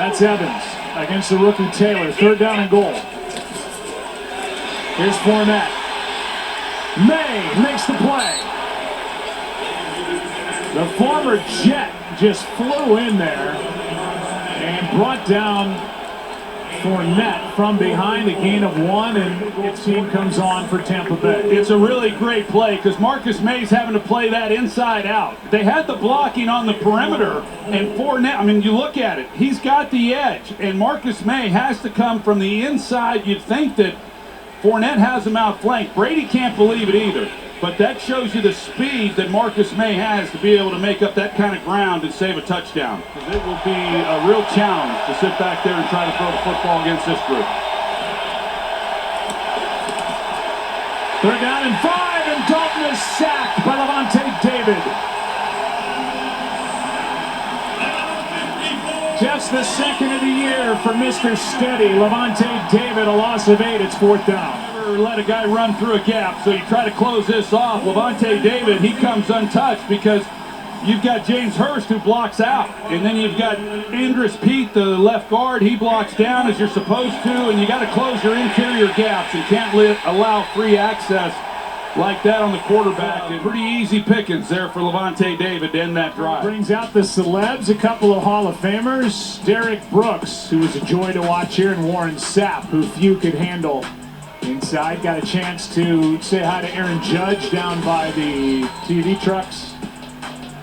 That's Evans against the rookie Taylor. 3rd down and goal. Here's Fournette. May makes the play. The former Jet just flew in there and brought down Fournette from behind, a gain of 1, and its team comes on for Tampa Bay. It's a really great play because Marcus May's having to play that inside out. They had the blocking on the perimeter, and Fournette, I mean, you look at it, he's got the edge, and Marcus May has to come from the inside. You'd think that Fournette has him outflanked. Brady can't believe it either. But that shows you the speed that Marcus May has to be able to make up that kind of ground and save a touchdown. It will be a real challenge to sit back there and try to throw the football against this group. 3rd down and 5, and Dalton is sacked by Lavonte David. Just the 2nd of the year for Mr. Steady. Lavonte David, a loss of 8. It's 4th down. Let a guy run through a gap, so you try to close this off. Lavonte David, he comes untouched because you've got James Hurst who blocks out, and then you've got Andrus Peat, the left guard. He blocks down as you're supposed to, and you got to close your interior gaps and can't allow free access like that on the quarterback. And pretty easy pickings there for Lavonte David to end that drive. Brings out the celebs, a couple of Hall of Famers. Derek Brooks, who was a joy to watch here, and Warren Sapp, who few could handle. Inside, got a chance to say hi to Aaron Judge down by the TV trucks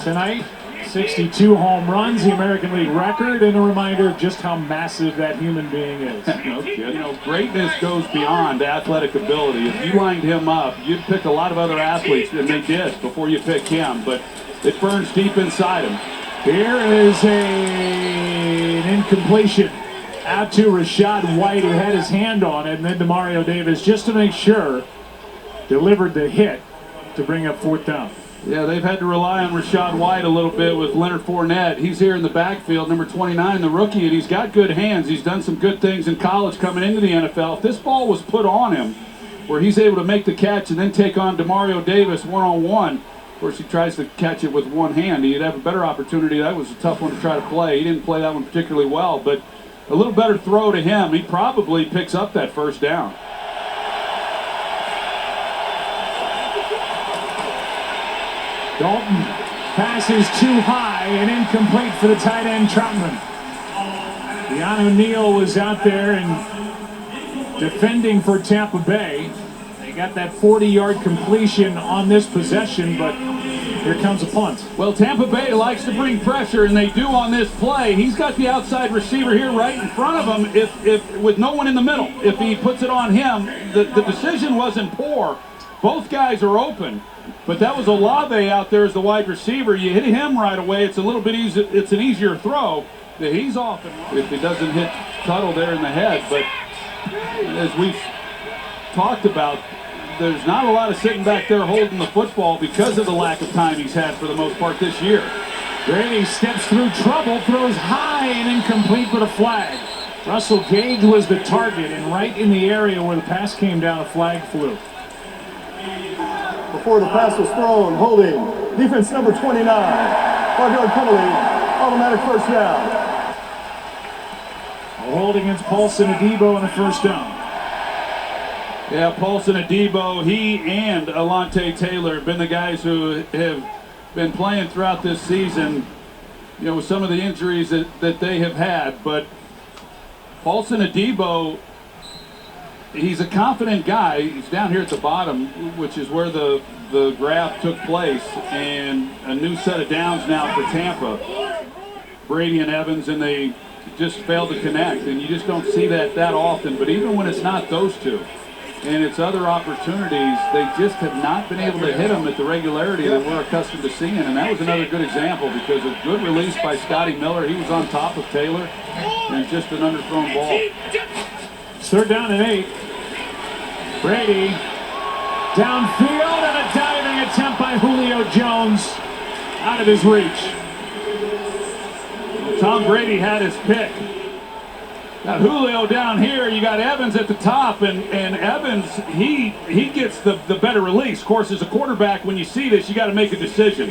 tonight. 62 home runs, the American League record, and a reminder of just how massive that human being is. No kidding. You know, greatness goes beyond athletic ability. If you lined him up, you'd pick a lot of other athletes, and they did before you pick him, but it burns deep inside him. Here is an incompletion out to Rashad White, who had his hand on it, and then to Mario Davis, just to make sure, delivered the hit to bring up 4th down. Yeah, they've had to rely on Rashad White a little bit with Leonard Fournette. He's here in the backfield, number 29, the rookie, and he's got good hands. He's done some good things in college coming into the NFL. If this ball was put on him, where he's able to make the catch and then take on DeMario Davis one-on-one, of course, he tries to catch it with one hand. He'd have a better opportunity. That was a tough one to try to play. He didn't play that one particularly well, but a little better throw to him. He probably picks up that 1st down. Dalton passes too high and incomplete for the tight end Troutman. Keanu Neal was out there and defending for Tampa Bay. They got that 40-yard completion on this possession, but here comes a punt. Well, Tampa Bay likes to bring pressure, and they do on this play. He's got the outside receiver here right in front of him if with no one in the middle. If he puts it on him, the decision wasn't poor. Both guys are open, but that was Olave out there as the wide receiver. You hit him right away, it's a little bit easy. It's an easier throw. He's off if he doesn't hit Tuttle there in the head. But as we've talked about, there's not a lot of sitting back there holding the football because of the lack of time he's had for the most part this year. Brady steps through trouble, throws high and incomplete, but a flag. Russell Gage was the target, and right in the area where the pass came down, a flag flew. Before the pass was thrown, holding, defense number 29, 5-yard penalty, automatic 1st down. A hold against Paulson Adebo and a 1st down. Yeah, Paulson Adebo, he and Alontae Taylor have been the guys who have been playing throughout this season, you know, with some of the injuries that they have had. But Paulson Adebo, he's a confident guy. He's down here at the bottom, which is where the graph took place, and a new set of downs now for Tampa. Brady and Evans, and they just failed to connect, and you just don't see that often. But even when it's not those two, and it's other opportunities, they just have not been able to hit them at the regularity that we're accustomed to seeing. And that was another good example because a good release by Scotty Miller. He was on top of Taylor, and just an underthrown ball. It's 3rd down and 8. Brady downfield, and a diving attempt by Julio Jones out of his reach. Tom Brady had his pick. Got Julio down here, you got Evans at the top, and Evans, he gets the better release. Of course, as a quarterback, when you see this, you got to make a decision.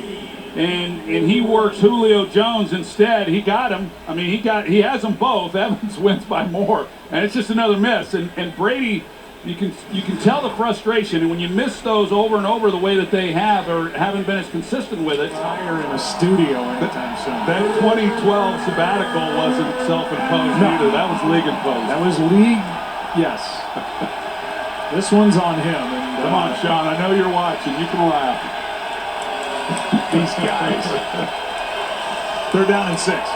and he works Julio Jones instead. He got him. I mean, he has them both. Evans wins by more, and it's just another miss. And Brady, you can tell the frustration, and when you miss those over and over the way that they have, or haven't been as consistent with it. Higher in the studio anytime soon. That 2012 sabbatical wasn't self-imposed either. That was league imposed. That was league, yes. This one's on him. And, come on, Sean. I know you're watching. You can laugh. These guys. 3rd down and 6.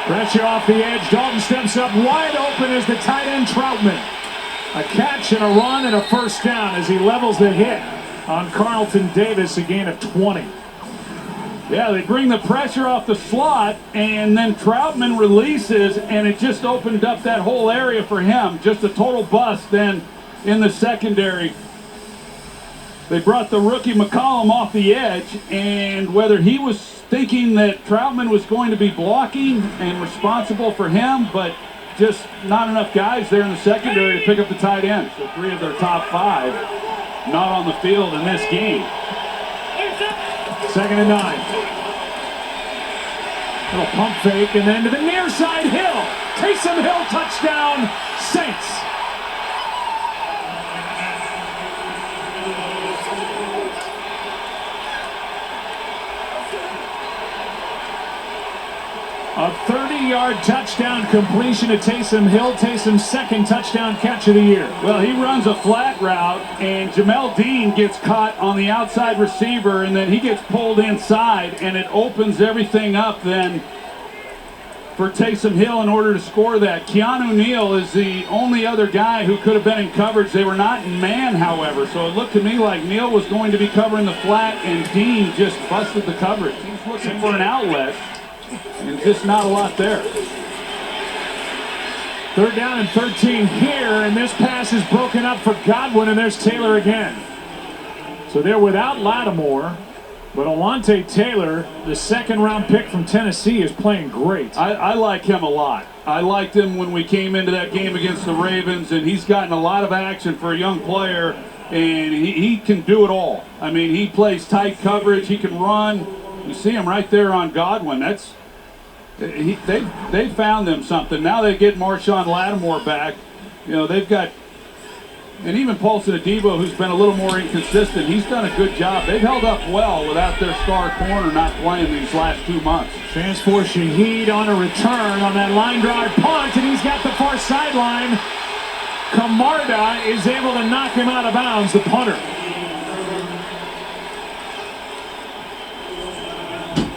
Pressure off the edge. Dalton steps up wide open as the tight end Troutman. A catch and a run and a 1st down as he levels the hit on Carlton Davis, a gain of 20. Yeah, they bring the pressure off the slot, and then Troutman releases, and it just opened up that whole area for him. Just a total bust then in the secondary. They brought the rookie McCollum off the edge, and whether he was thinking that Troutman was going to be blocking and responsible for him, but just not enough guys there in the secondary to pick up the tight end. So 3 of their top 5 not on the field in this game. 2nd and 9. Little pump fake, and then to the near side, Hill. Taysom Hill, touchdown, Saints. A 30-yard touchdown completion to Taysom Hill. Taysom's 2nd touchdown catch of the year. Well, he runs a flat route, and Jamel Dean gets caught on the outside receiver, and then he gets pulled inside, and it opens everything up then for Taysom Hill in order to score that. Keanu Neal is the only other guy who could have been in coverage. They were not in man, however, so it looked to me like Neal was going to be covering the flat, and Dean just busted the coverage. He's looking for an outlet, and just not a lot there. 3rd down and 13 here, and this pass is broken up for Godwin, and there's Taylor again. So they're without Lattimore, but Alontae Taylor, the 2nd-round pick from Tennessee, is playing great. I like him a lot. I liked him when we came into that game against the Ravens, and he's gotten a lot of action for a young player, and he can do it all. I mean, he plays tight coverage, he can run. You see him right there on Godwin. They found them something. Now they get Marshawn Lattimore back. You know, they've got, and even Paulson Adebo, who's been a little more inconsistent, he's done a good job. They've held up well without their star corner not playing these last 2 months. Chance for Shaheed on a return on that line drive punt, and he's got the far sideline. Camarda is able to knock him out of bounds, the punter.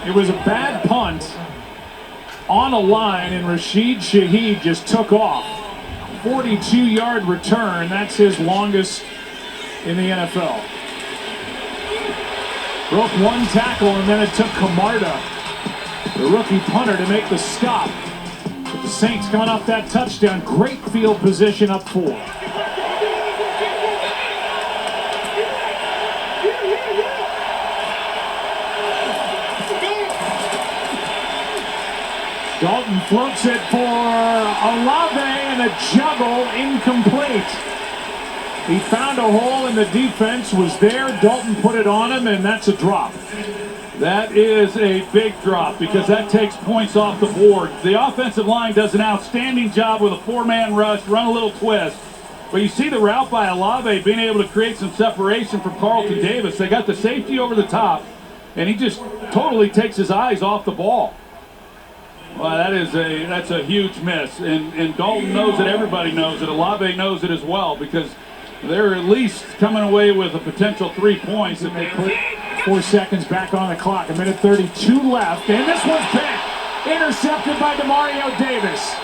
It was a bad punt on a line, and Rashid Shaheed just took off. 42-yard return. That's his longest in the NFL. Broke 1 tackle, and then it took Camarda, the rookie punter, to make the stop. But the Saints coming off that touchdown. Great field position up 4. Dalton floats it for Olave, and a juggle incomplete. He found a hole in the defense, was there. Dalton put it on him, and that's a drop. That is a big drop because that takes points off the board. The offensive line does an outstanding job with a 4-man rush, run a little twist. But you see the route by Olave being able to create some separation from Carlton Davis. They got the safety over the top, and he just totally takes his eyes off the ball. Well, that's a huge miss, and Dalton knows it. Everybody knows it. Olave knows it as well because they're at least coming away with a potential 3 points if they put 4 seconds back on the clock. 1:32 left, and this one's picked. Intercepted by Demario Davis.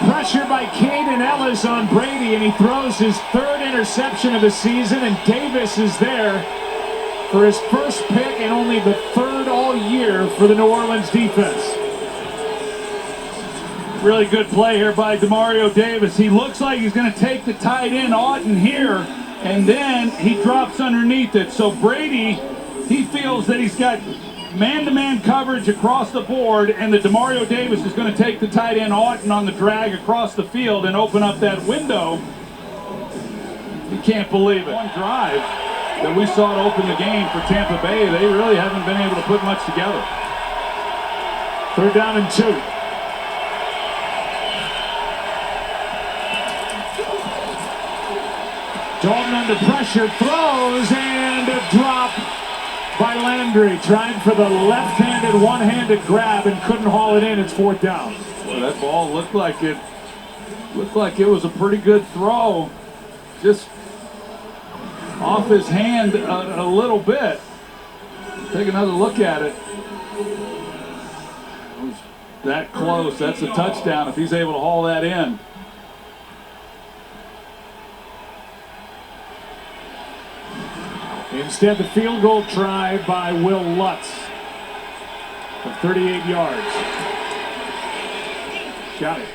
Pressure by Caden Ellis on Brady, and he throws his 3rd interception of the season, and Davis is there for his first pick and only the 3rd all year for the New Orleans defense. Really good play here by Demario Davis. He looks like he's going to take the tight end Auden here, and then he drops underneath it. So Brady, he feels that he's got man-to-man coverage across the board, and the Demario Davis is going to take the tight end Orton on the drag across the field and open up that window. You can't believe it. One drive that we saw to open the game for Tampa Bay, they really haven't been able to put much together. 3rd down and 2. Dalton under pressure, throws, and a drop by Landry. Tried for the left-handed, one-handed grab and couldn't haul it in. It's 4th down. Well, that ball looked like it was a pretty good throw. Just off his hand a little bit. Take another look at it. It was that close. That's a touchdown if he's able to haul that in. Instead, the field goal try by Will Lutz of 38 yards. Got it.